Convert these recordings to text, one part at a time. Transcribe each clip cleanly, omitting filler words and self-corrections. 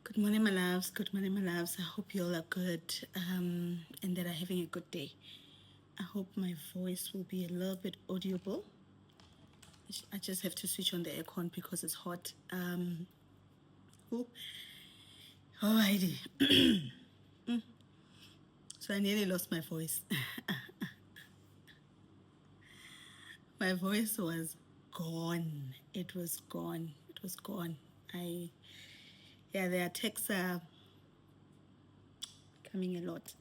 Good morning, my loves. Good morning, my loves. I hope you all are good and that are having a good day. I hope my voice will be a little bit audible. I just have to switch on the aircon because it's hot. Oh, alrighty. So I nearly lost my voice. My voice was gone. It was gone. It was gone. The attacks are coming a lot.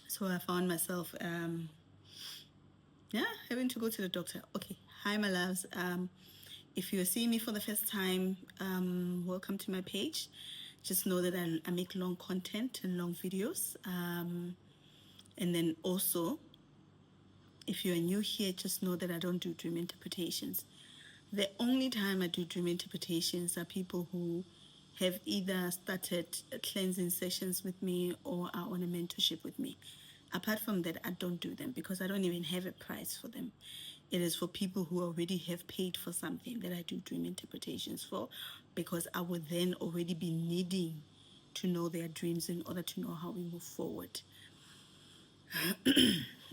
So I found myself having to go to the doctor. Okay, hi my loves. If you're seeing me for the first time, welcome to my page. Just know that I make long content and long videos. And then also, if you're new here, just know that I don't do dream interpretations. The only time I do dream interpretations are people who have either started cleansing sessions with me or are on a mentorship with me. Apart from that, I don't do them because I don't even have a price for them. It is for people who already have paid for something that I do dream interpretations for, because I would then already be needing to know their dreams in order to know how we move forward.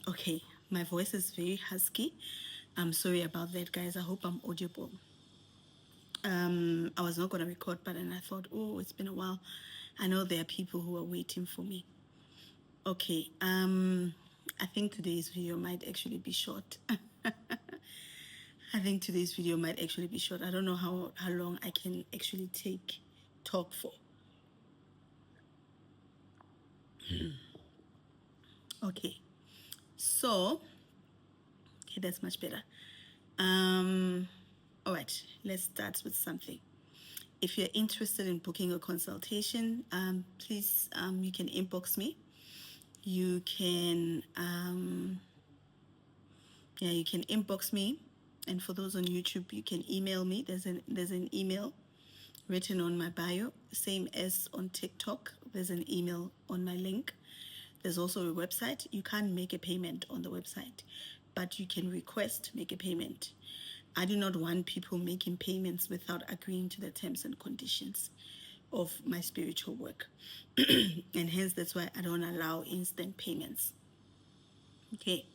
Okay, my voice is very husky. I'm sorry about that, guys. I hope I'm audible. I was not going to record, but then I thought, oh, it's been a while. I know there are people who are waiting for me. Okay, I think today's video might actually be short. I think today's video might actually be short. I don't know how long I can actually talk for. Okay, so, okay, that's much better. All right, let's start with something. If you're interested in booking a consultation, please, you can inbox me. You can, you can inbox me. And for those on YouTube, you can email me. There's an email written on my bio, same as on TikTok. There's an email on my link. There's also a website. You can't make a payment on the website, but you can request make a payment. I do not want people making payments without agreeing to the terms and conditions of my spiritual work. And hence, that's why I don't allow instant payments. Okay.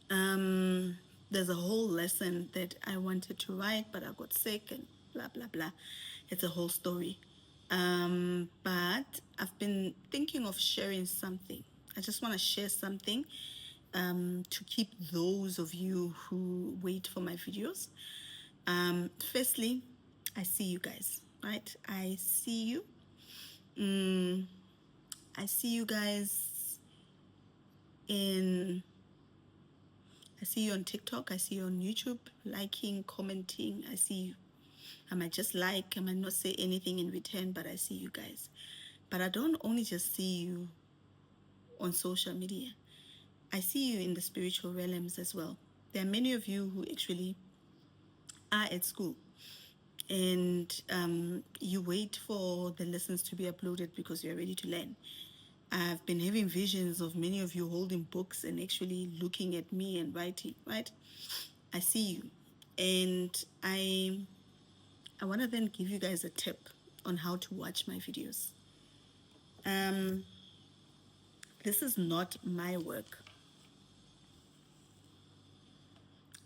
There's a whole lesson that I wanted to write, but I got sick and blah, blah, blah. It's a whole story. But I've been thinking of sharing something. I just want to share something to keep those of you who wait for my videos. Firstly, I see you guys, right? I see you. I see you guys I see you on TikTok. I see you on YouTube, liking, commenting. I see you. I might just like, I might not say anything in return, but I see you guys. But I don't only just see you on social media. I see you in the spiritual realms as well. There are many of you who actually are at school and you wait for the lessons to be uploaded because you're ready to learn. I've been having visions of many of you holding books and actually looking at me and writing, right? I see you. And I want to then give you guys a tip on how to watch my videos. This is not my work.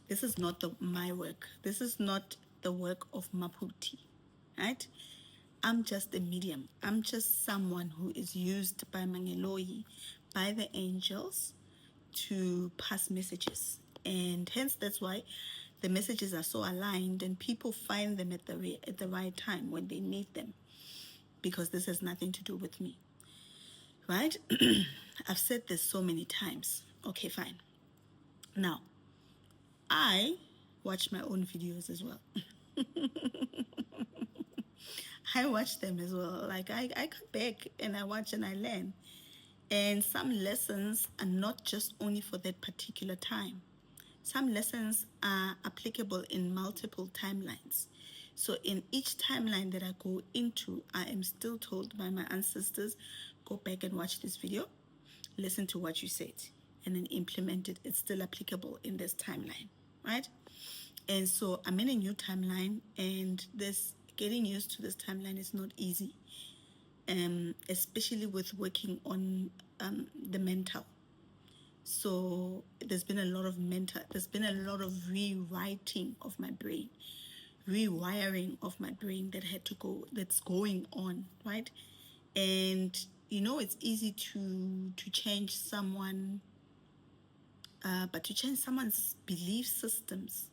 This is not my work. This is not the work of Maputi, right? I'm just a medium. I'm just someone who is used by Mangeloi, by the angels, to pass messages. And hence that's why the messages are so aligned and people find them at the right time when they need them, because this has nothing to do with me, right? I've said this so many times. Okay, fine. Now, I watch my own videos as well. I watch them as well. Like I come back and I watch and I learn. And some lessons are not just only for that particular time. Some lessons are applicable in multiple timelines. So in each timeline that I go into, I am still told by my ancestors, go back and watch this video, listen to what you said, and then implement it. It's still applicable in this timeline, right? And so I'm in a new timeline, and this getting used to this timeline is not easy, especially with working on the mental. So there's been a lot of rewriting of my brain, rewiring of my brain that's going on, right? And it's easy to change someone, but to change someone's belief systems,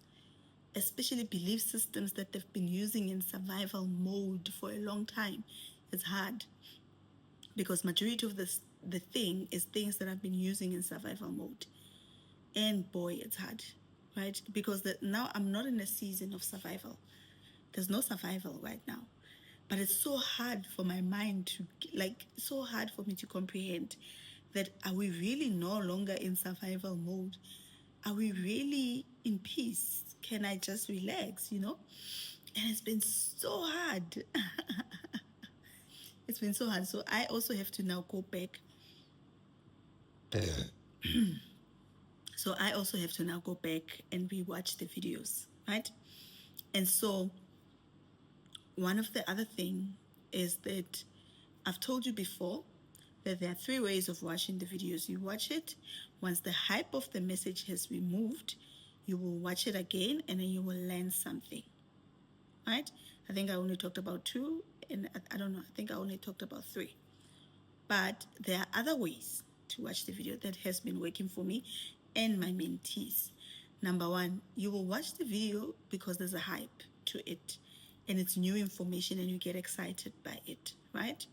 especially belief systems that they've been using in survival mode for a long time, is hard, because majority of the thing is things that I've been using in survival mode. And boy, it's hard, right? Because now I'm not in a season of survival. There's no survival right now. But it's so hard for my mind so hard for me to comprehend that, are we really no longer in survival mode? Are we really in peace? Can I just relax, And it's been so hard. It's been so hard. So I also have to now go back. So I also have to now go back and rewatch the videos, right? And so one of the other thing is that I've told you before that there are 3 ways of watching the videos. You watch it once the hype of the message has removed, you will watch it again, and then you will learn something, right? I think I only talked about 2, and I don't know, I think I only talked about 3. But there are other ways to watch the video that has been working for me and my mentees. Number 1, you will watch the video because there's a hype to it, and it's new information and you get excited by it, right?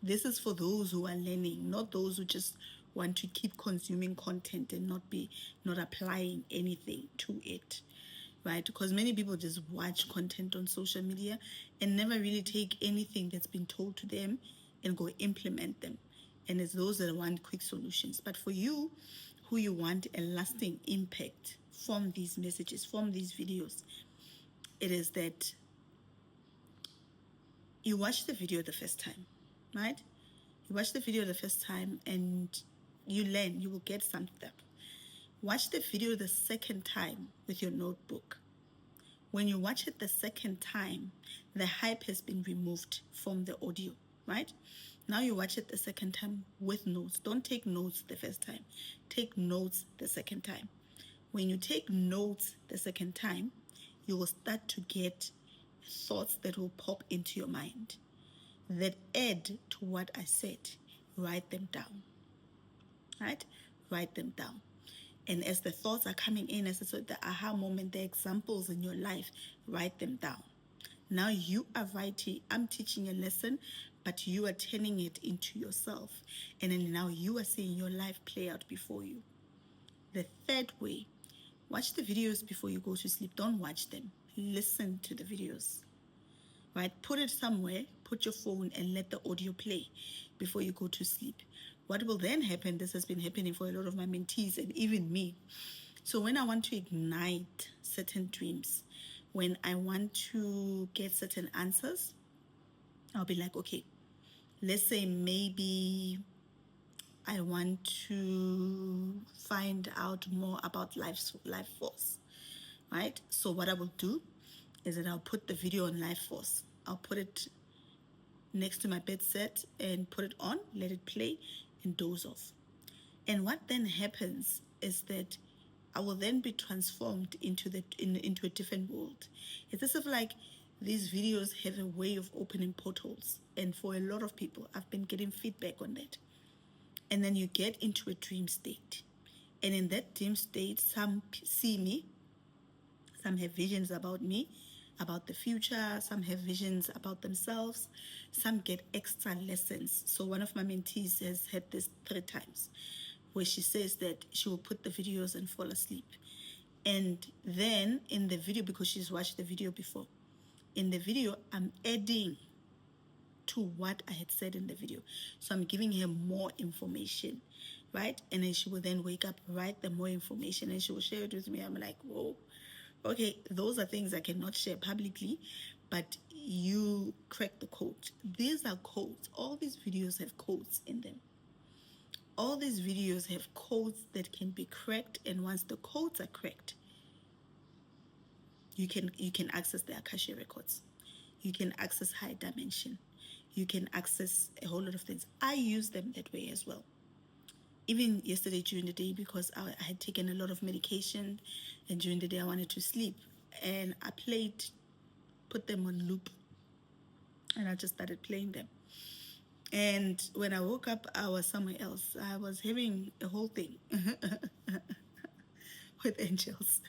This is for those who are learning, not those who just want to keep consuming content and not applying anything to it, right? Because many people just watch content on social media and never really take anything that's been told to them and go implement them. And it's those that want quick solutions. But for you, who you want a lasting impact from these messages, from these videos, it is that you watch the video the first time, right? You watch the video the first time and you learn, you will get something. Watch the video the second time with your notebook. When you watch it the second time, the hype has been removed from the audio, right? Now you watch it the second time with notes. Don't take notes the first time. Take notes the second time. When you take notes the second time, you will start to get thoughts that will pop into your mind that add to what I said. Write them down, right? Write them down. And as the thoughts are coming in, as the aha moment, the examples in your life, write them down. Now you are writing, I'm teaching a lesson, but you are turning it into yourself. And then now you are seeing your life play out before you. The third way, watch the videos before you go to sleep. Don't watch them. Listen to the videos, right? Put it somewhere, put your phone and let the audio play before you go to sleep. What will then happen, this has been happening for a lot of my mentees and even me. So when I want to ignite certain dreams, when I want to get certain answers, I'll be like, okay, let's say maybe I want to find out more about life force, right? So what I will do is that I'll put the video on life force. I'll put it next to my bedside and put it on, let it play, and doze off. And what then happens is that I will then be transformed into a different world. It's as if like these videos have a way of opening portals, and for a lot of people, I've been getting feedback on that. And then you get into a dream state, and in that dream state, some see me, some have visions about me, about the future, some have visions about themselves, some get extra lessons. So one of my mentees has had this 3 times where she says that she will put the videos and fall asleep. And then in the video, because she's watched the video before, in the video, I'm adding to what I had said in the video. So I'm giving her more information, right? And then she will then wake up, write the more information, and she will share it with me. I'm like, whoa, okay, those are things I cannot share publicly, but you crack the code. These are codes. All these videos have codes in them. All these videos have codes that can be cracked, and once the codes are cracked, you can access the Akasha records. You can access high dimension. You can access a whole lot of things. I use them that way as well. Even yesterday during the day, because I had taken a lot of medication, and during the day I wanted to sleep, and I put them on loop, and I just started playing them. And when I woke up, I was somewhere else. I was having a whole thing with angels.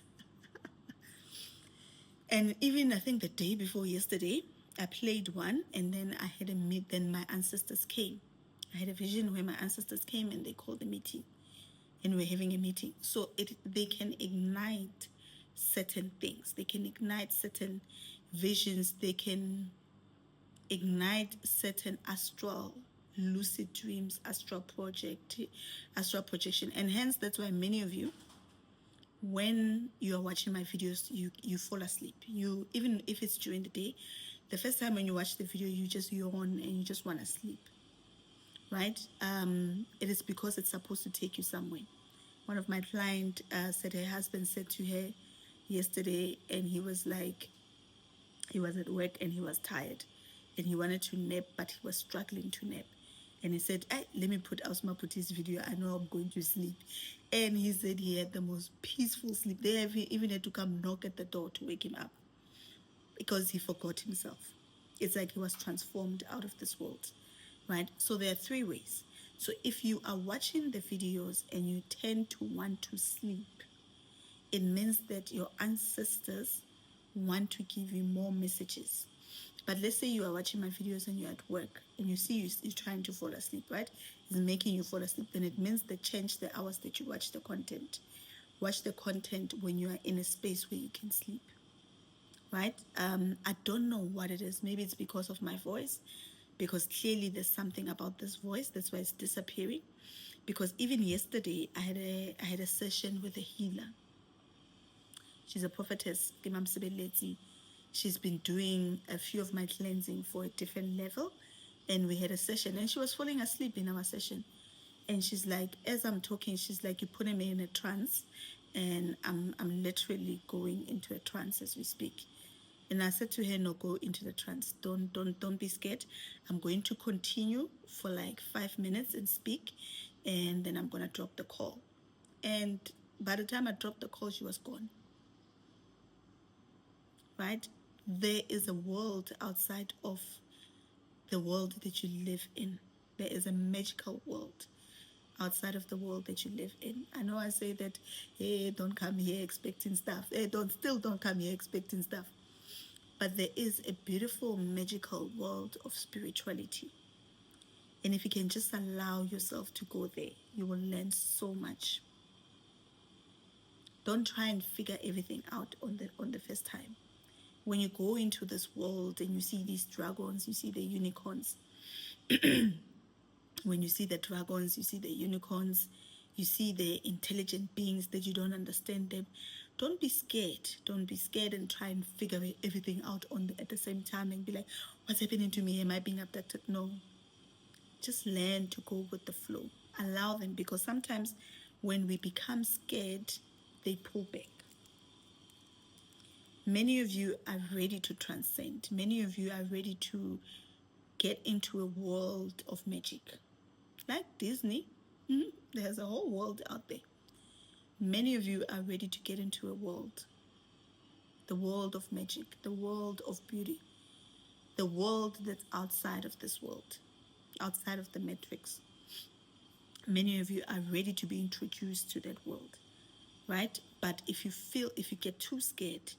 And even I think the day before yesterday, I played one, and then I had a meet. Then my ancestors came. I had a vision where my ancestors came and they called a meeting, and we're having a meeting. So they can ignite certain things. They can ignite certain visions. They can ignite certain astral lucid dreams, astral projection, and hence that's why many of you, when you are watching my videos, you fall asleep. You, even if it's during the day, the first time when you watch the video, you just yawn and you just want to sleep, right? It is because it's supposed to take you somewhere. One of my clients said her husband said to her yesterday, and he was like, he was at work and he was tired and he wanted to nap, but he was struggling to nap. And he said, hey, let me put Ausma Puti's video. I know I'm going to sleep. And he said he had the most peaceful sleep. They even had to come knock at the door to wake him up because he forgot himself. It's like he was transformed out of this world, right? So there are three ways. So if you are watching the videos and you tend to want to sleep, it means that your ancestors want to give you more messages. But let's say you are watching my videos and you're at work and you see you're trying to fall asleep, right? It's making you fall asleep. Then it means they change the hours that you watch the content. Watch the content when you are in a space where you can sleep, right? I don't know what it is. Maybe it's because of my voice, because clearly there's something about this voice. That's why it's disappearing. Because even yesterday, I had a session with a healer. She's a prophetess, Imam Sibeleti. She's been doing a few of my cleansing for a different level. And we had a session and she was falling asleep in our session. And she's like, as I'm talking, she's like, you're putting me in a trance. And I'm literally going into a trance as we speak. And I said to her, no, go into the trance. Don't be scared. I'm going to continue for like 5 minutes and speak. And then I'm going to drop the call. And by the time I dropped the call, she was gone. Right? There is a world outside of the world that you live in. There is a magical world outside of the world that you live in. I know I say that, hey, don't come here expecting stuff. Hey, don't come here expecting stuff. But there is a beautiful, magical world of spirituality. And if you can just allow yourself to go there, you will learn so much. Don't try and figure everything out on the first time. When you go into this world and you see these dragons, you see the unicorns. When you see the dragons, you see the unicorns, you see the intelligent beings that you don't understand them. Don't be scared. Don't be scared and try and figure everything out at the same time and be like, what's happening to me? Am I being abducted? No. Just learn to go with the flow. Allow them, because sometimes when we become scared, they pull back. Many of you are ready to transcend. Many of you are ready to get into a world of magic. Like Disney, there's a whole world out there. Many of you are ready to get into a world. The world of magic, the world of beauty, the world that's outside of this world, outside of the matrix. Many of you are ready to be introduced to that world, right? But if you get too scared,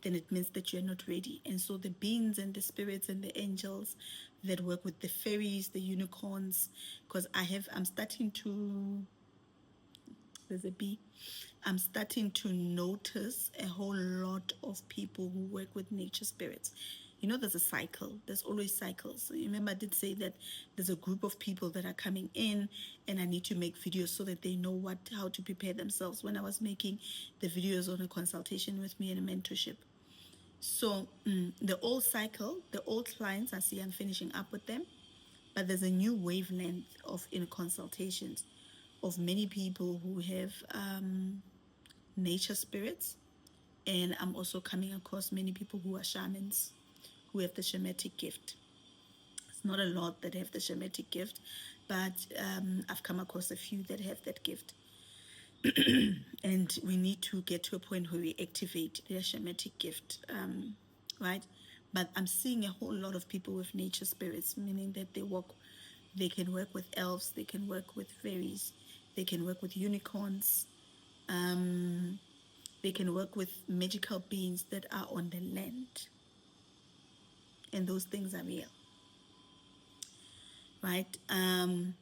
then it means that you're not ready. And so the beings and the spirits and the angels that work with the fairies, the unicorns, because I'm starting to, there's a bee, I'm starting to notice a whole lot of people who work with nature spirits. You know, there's a cycle. There's always cycles. So you remember I did say that there's a group of people that are coming in and I need to make videos so that they know how to prepare themselves when I was making the videos on a consultation with me and a mentorship. So the old cycle, the old clients, I see I'm finishing up with them, but there's a new wavelength in consultations of many people who have nature spirits, and I'm also coming across many people who are shamans, who have the Shemitic gift. It's not a lot that have the Shemitic gift, but I've come across a few that have that gift. And we need to get to a point where we activate their Shemitic gift, right? But I'm seeing a whole lot of people with nature spirits, meaning that they can work with elves, they can work with fairies, they can work with unicorns, they can work with magical beings that are on the land. And those things are real, right? And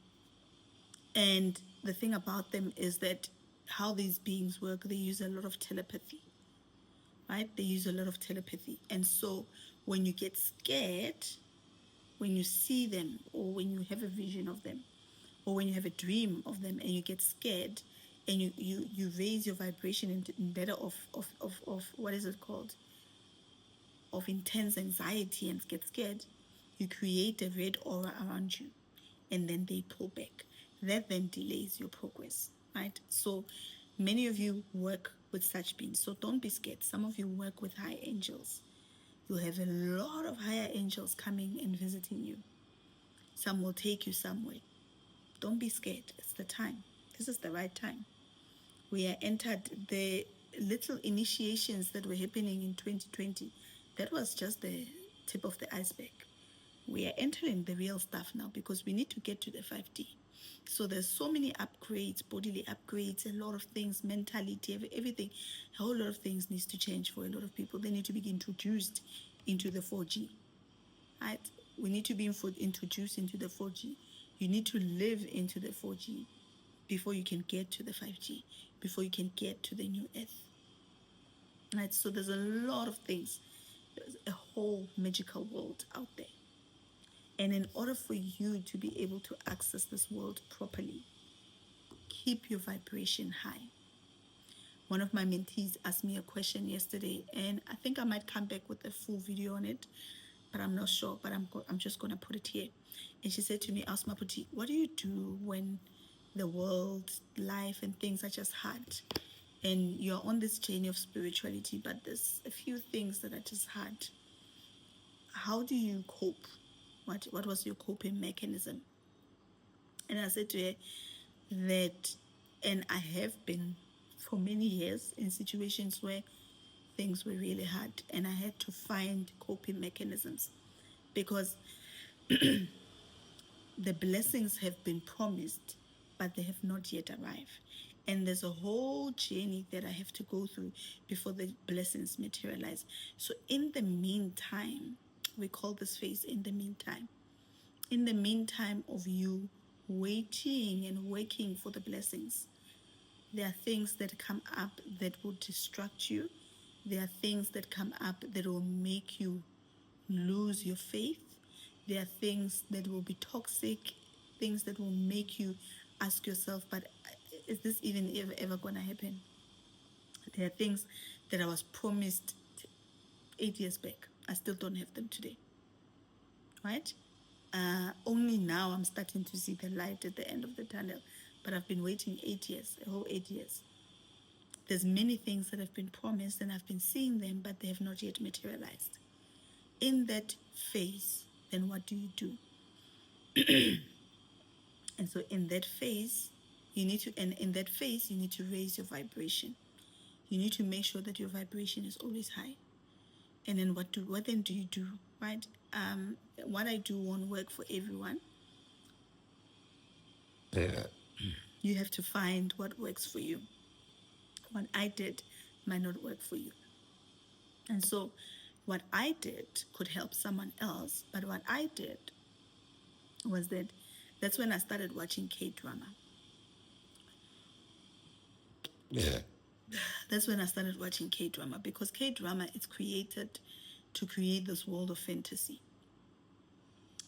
the thing about them is that how these beings work, they use a lot of telepathy, right? They use a lot of telepathy. And so when you get scared, when you see them, or when you have a vision of them, or when you have a dream of them and you get scared, and you raise your vibration into better of what is it called? Of intense anxiety and get scared, you create a red aura around you, and then they pull back. That then delays your progress, right? So many of you work with such beings, so don't be scared. Some of you work with high angels. You'll have a lot of higher angels coming and visiting you. Some will take you somewhere. Don't be scared. It's the time. This is the right time. We are entered the little initiations that were happening in 2020. That was just the tip of the iceberg. We are entering the real stuff now because we need to get to the 5D. So there's so many upgrades, bodily upgrades, a lot of things, mentality, everything. A whole lot of things needs to change for a lot of people. They need to be introduced into the 4G, right? We need to be introduced into the 4G. You need to live into the 4G before you can get to the 5G, before you can get to the new earth, right? So there's a lot of things. There's a whole magical world out there. And in order for you to be able to access this world properly, keep your vibration high. One of my mentees asked me a question yesterday, and I think I might come back with a full video on it, but I'm not sure. But I'm just going to put it here. And she said to me, Asma Puti, what do you do when the world, life, and things are just hard? And you're on this journey of spirituality, but there's a few things that are just hard. How do you cope? What was your coping mechanism? And I said to her that, and I have been for many years in situations where things were really hard, and I had to find coping mechanisms because the blessings have been promised, but they have not yet arrived. And there's a whole journey that I have to go through before the blessings materialize. So in the meantime, we call this phase in the meantime. In the meantime of you waiting and working for the blessings, there are things that come up that will distract you. There are things that come up that will make you lose your faith. There are things that will be toxic, things that will make you ask yourself, but is this even ever going to happen? There are things that I was promised 8 years back. I still don't have them today, right? Only now I'm starting to see the light at the end of the tunnel, but I've been waiting 8 years, a whole 8 years. There's many things that have been promised and I've been seeing them, but they have not yet materialized. In that phase, then what do you do? And so in that phase, you need to raise your vibration. You need to make sure that your vibration is always high. And then what then do you do, right? What I do won't work for everyone. You have to find what works for you. What I did might not work for you. And so what I did could help someone else, but what I did was that's when I started watching K-drama. That's when I started watching K-drama, because K-drama is created to create this world of fantasy.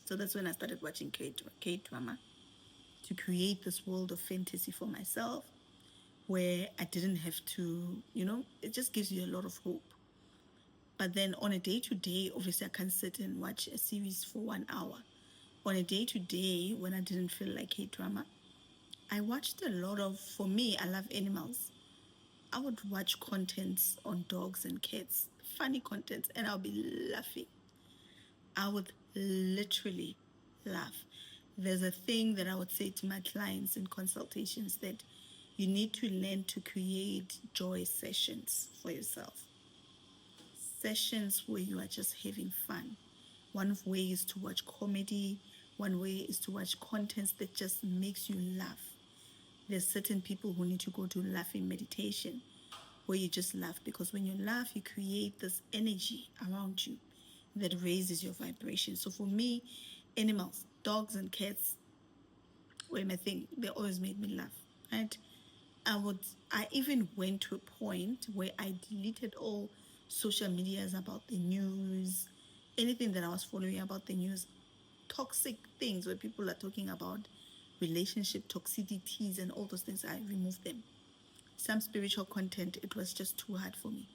So that's when I started watching K-drama, to create this world of fantasy for myself, where I didn't have to, it just gives you a lot of hope. But then on a day-to-day, obviously I can't sit and watch a series for 1 hour. On a day-to-day, when I didn't feel like K-drama, I watched a lot of, for me, I love animals. I would watch contents on dogs and cats, funny contents, and I'll be laughing. I would literally laugh. There's a thing that I would say to my clients in consultations, that you need to learn to create joy sessions for yourself. Sessions where you are just having fun. One way is to watch comedy. One way is to watch contents that just makes you laugh. There's certain people who need to go to laughing meditation, where you just laugh, because when you laugh, you create this energy around you that raises your vibration. So for me, animals, dogs and cats were my thing. They always made me laugh. Right? I even went to a point where I deleted all social medias about the news, anything that I was following about the news, toxic things where people are talking about relationship toxicities and all those things. I removed them. Some spiritual content, it was just too hard for me.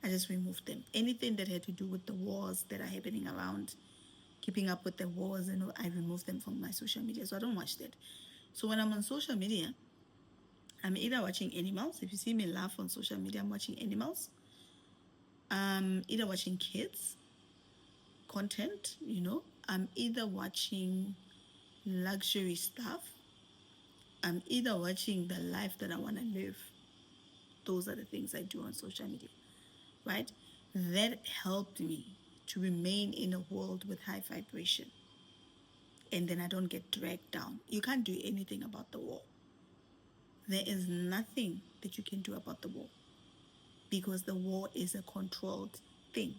I just removed them. Anything that had to do with the wars that are happening around, keeping up with the wars, and I removed them from my social media. So I don't watch that. So when I'm on social media, I'm either watching animals. If you see me laugh on social media, I'm watching animals. I'm either watching kids content, I'm either watching luxury stuff. I'm either watching the life that I want to live. Those are the things I do on social media, right? That helped me to remain in a world with high vibration. And then I don't get dragged down. You can't do anything about the war. There is nothing that you can do about the war, because the war is a controlled thing.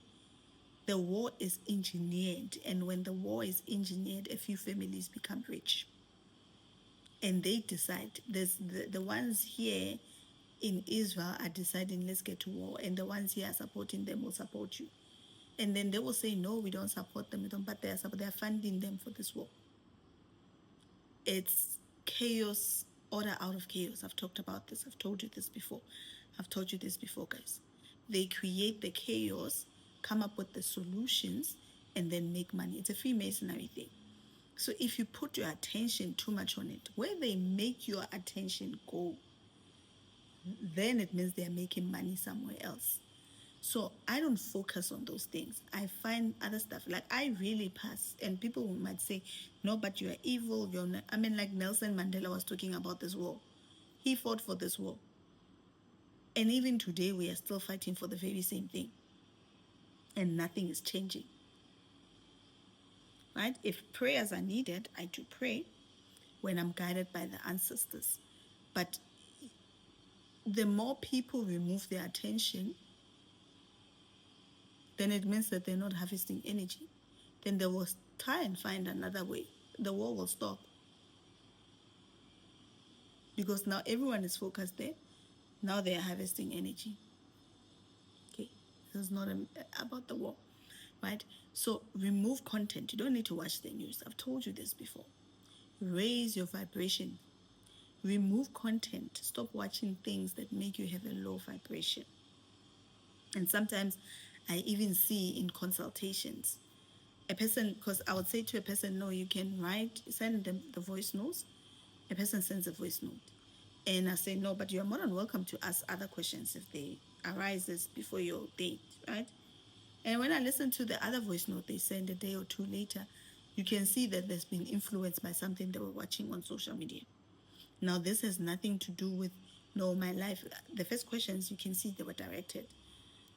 The war is engineered, and when the war is engineered, a few families become rich. And they decide, the ones here in Israel are deciding, let's get to war, and the ones here are supporting them will support you. And then they will say, no, we don't support them, but they are funding them for this war. It's chaos, order out of chaos. I've talked about this. I've told you this before. Guys. They create the chaos, come up with the solutions, and then make money. It's a Freemasonry thing. So if you put your attention too much on it, where they make your attention go, then it means they're making money somewhere else. So I don't focus on those things. I find other stuff. Like, I really pass. And people might say, no, but you are evil. You're not. I mean, like Nelson Mandela was talking about this war. He fought for this war. And even today, we are still fighting for the very same thing. And nothing is changing. Right? If prayers are needed, I do pray when I'm guided by the ancestors. But the more people remove their attention, then it means that they're not harvesting energy. Then they will try and find another way. The war will stop. Because now everyone is focused there. Now they are harvesting energy. Okay, this is not about the war, right? So remove content. You don't need to watch the news. I've told you this before. Raise your vibration. Remove content. Stop watching things that make you have a low vibration. And sometimes I even see in consultations, a person, because I would say to a person, no, you can send them the voice notes. A person sends a voice note. And I say, no, but you're more than welcome to ask other questions if they arises before your date, right? And when I listen to the other voice note they send a day or two later, you can see that there's been influenced by something they were watching on social media. Now, this has nothing to do with, no, my life. The first questions, you can see they were directed.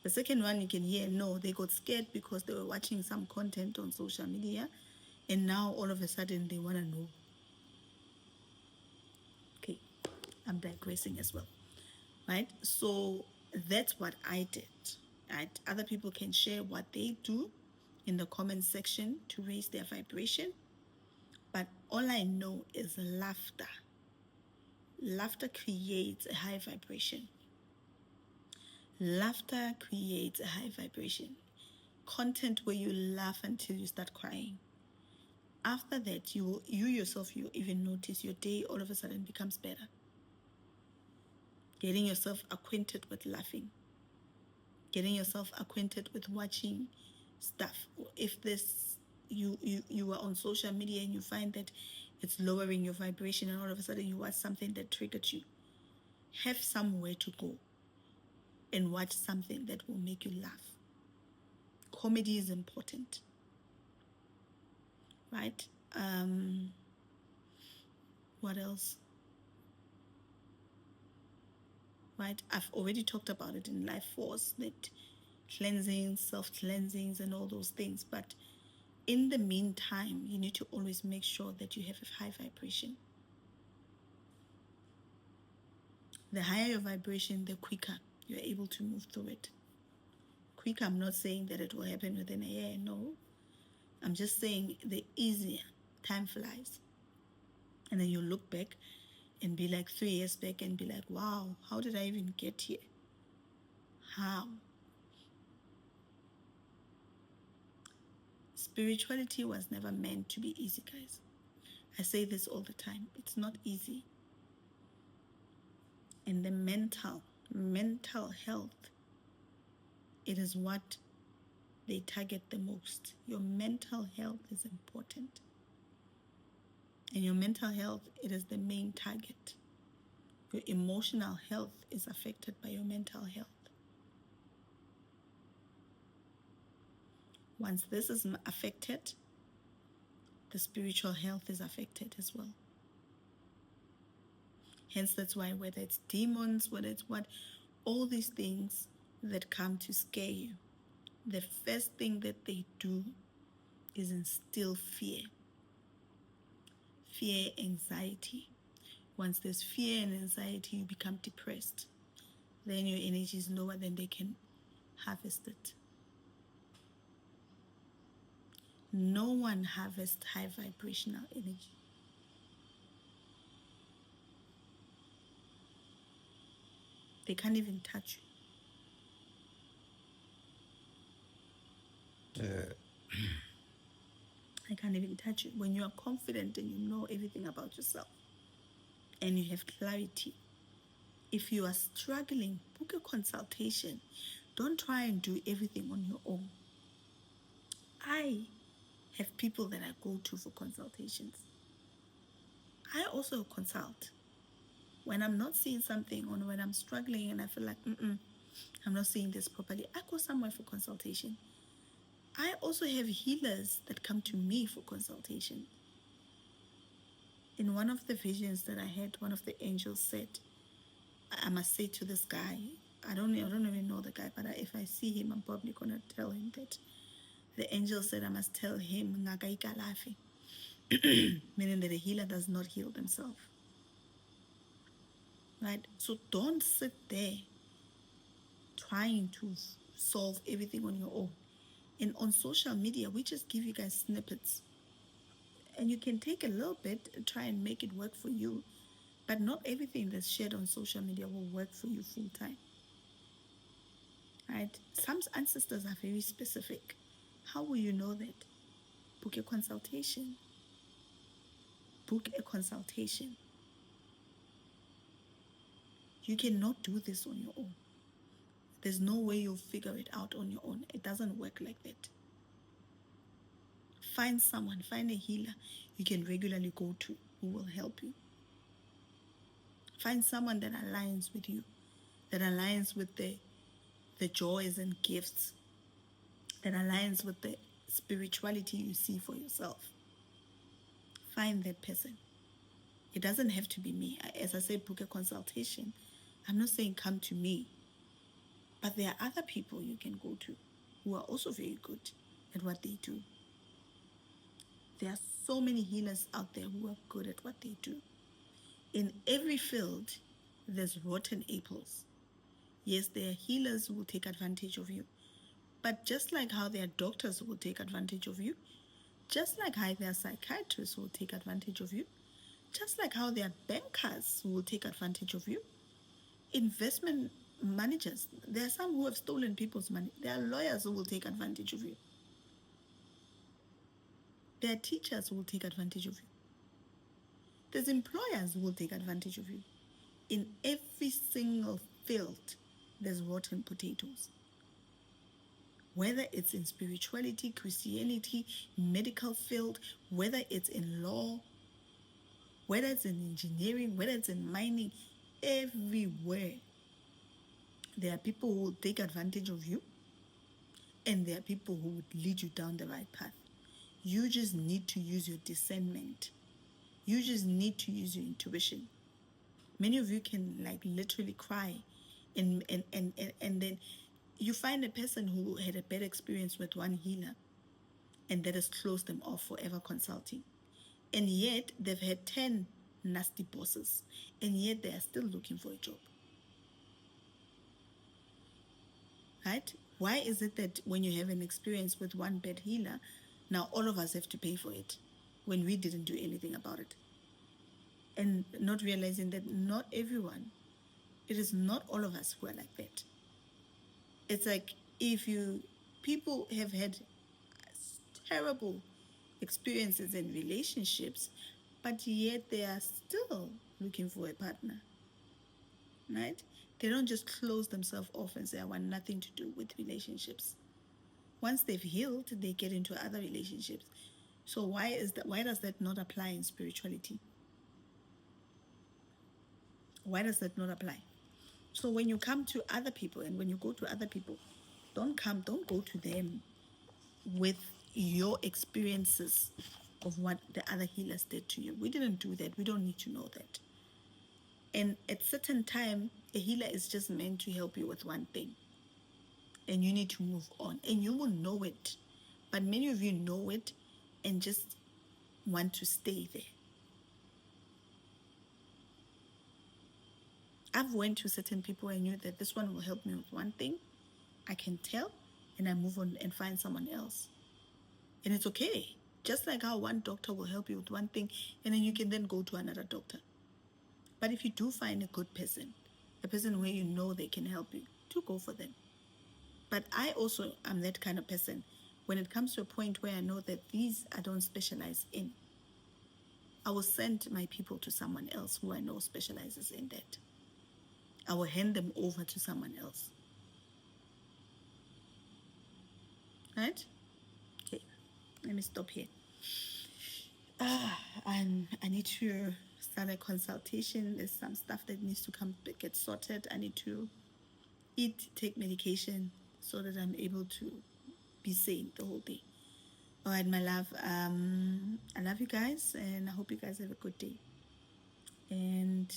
The second one, you can hear, no, they got scared because they were watching some content on social media, and now all of a sudden they want to know. Okay, I'm digressing as well, right? So that's what I did, right? Other people can share what they do in the comment section to raise their vibration, but all I know is laughter. Laughter creates a high vibration. Laughter creates a high vibration. Content where you laugh until you start crying. After that, you yourself, you even notice your day all of a sudden becomes better. Getting yourself acquainted with laughing. Getting yourself acquainted with watching stuff. If this you are on social media and you find that it's lowering your vibration, and all of a sudden you watch something that triggered you, have somewhere to go and watch something that will make you laugh. Comedy is important. right? What else? Right? I've already talked about it in life force, that cleansings, self-cleansings, and all those things. But in the meantime, you need to always make sure that you have a high vibration. The higher your vibration, the quicker you're able to move through it. Quicker, I'm not saying that it will happen within a year, no. I'm just saying the easier time flies. And then you look back and be like 3 years back and be like, wow, how did I even get here? How? Spirituality was never meant to be easy, guys. I say this all the time. It's not easy. And the mental health, it is what they target the most. Your mental health is important. And your mental health, it is the main target. Your emotional health is affected by your mental health. Once this is affected, the spiritual health is affected as well. Hence, that's why whether it's demons, whether it's what, all these things that come to scare you, the first thing that they do is instill fear. Fear, anxiety. Once there's fear and anxiety, you become depressed. Then your energy is lower than they can harvest it. No one harvests high vibrational energy. They can't even touch you. I can't even touch you. When you are confident and you know everything about yourself and you have clarity, if you are struggling, book a consultation. Don't try and do everything on your own. I have people that I go to for consultations. I also consult. When I'm not seeing something or when I'm struggling and I feel like, I'm not seeing this properly, I go somewhere for consultation. I also have healers that come to me for consultation. In one of the visions that I had, one of the angels said, I must say to this guy, I don't even know the guy, but if I see him, I'm probably going to tell him that the angel said I must tell him, meaning that a healer does not heal themselves. Right? So don't sit there trying to solve everything on your own. And on social media, we just give you guys snippets. And you can take a little bit and try and make it work for you. But not everything that's shared on social media will work for you full time. Right? Some ancestors are very specific. How will you know that? Book a consultation. Book a consultation. You cannot do this on your own. There's no way you'll figure it out on your own. It doesn't work like that. Find someone, find a healer you can regularly go to who will help you. Find someone that aligns with you, that aligns with the joys and gifts, that aligns with the spirituality you see for yourself. Find that person. It doesn't have to be me. As I said, book a consultation. I'm not saying come to me, but there are other people you can go to who are also very good at what they do. There are so many healers out there who are good at what they do. In every field, there's rotten apples. Yes, there are healers who will take advantage of you. But just like how there are doctors who will take advantage of you, just like how there are psychiatrists who will take advantage of you, just like how there are bankers who will take advantage of you, investment managers, there are some who have stolen people's money. There are lawyers who will take advantage of you. There are teachers who will take advantage of you. There's employers who will take advantage of you. In every single field, there's rotten potatoes. Whether it's in spirituality, Christianity, medical field, whether it's in law, whether it's in engineering, whether it's in mining, everywhere, there are people who will take advantage of you, and there are people who would lead you down the right path. You just need to use your discernment. You just need to use your intuition. Many of you can like literally cry, and then you find a person who had a bad experience with one healer, and that has closed them off forever consulting. And yet they've had 10 nasty bosses, and yet they are still looking for a job. Right? Why is it that when you have an experience with one bad healer, now all of us have to pay for it when we didn't do anything about it? And not realizing that not everyone, it is not all of us who are like that. It's like if you, people have had terrible experiences in relationships, but yet they are still looking for a partner, right? They don't just close themselves off and say, I want nothing to do with relationships. Once they've healed, they get into other relationships. So why is that? Why does that not apply in spirituality? Why does that not apply? So when you come to other people and when you go to other people, don't go to them with your experiences of what the other healers did to you. We didn't do that. We don't need to know that. And at certain time, a healer is just meant to help you with one thing. And you need to move on. And you will know it. But many of you know it and just want to stay there. I've went to certain people and knew that this one will help me with one thing. I can tell, and I move on and find someone else. And it's okay. Just like how one doctor will help you with one thing, and then you can then go to another doctor. But if you do find a good person, a person where you know they can help you, do go for them. But I also am that kind of person. When it comes to a point where I know that these I don't specialize in, I will send my people to someone else who I know specializes in that. I will hand them over to someone else. Right? Okay, let me stop here. And I need to start a consultation. There's some stuff that needs to come get sorted. I need to eat, take medication so that I'm able to be sane the whole day. All right, my love. I love you guys, and I hope you guys have a good day. And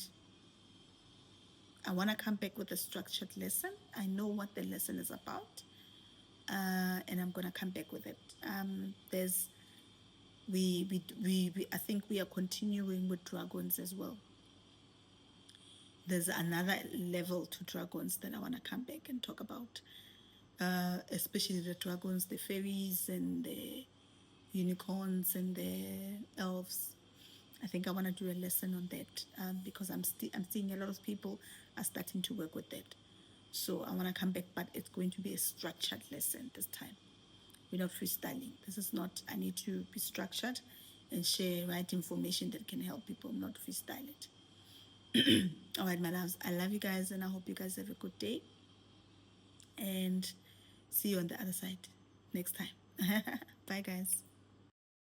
I want to come back with a structured lesson. I know what the lesson is about, and I'm gonna come back with it. I think we are continuing with dragons as well. There's another level to dragons that I want to come back and talk about, especially the dragons, the fairies, and the unicorns and the elves. I think I want to do a lesson on that because I'm seeing a lot of people are starting to work with that. So I want to come back, but it's going to be a structured lesson this time. We're not freestyling. This is not, I need to be structured and share right information that can help people, not freestyle it. All right, my loves, I love you guys, and I hope you guys have a good day. And see you on the other side next time. Bye, guys.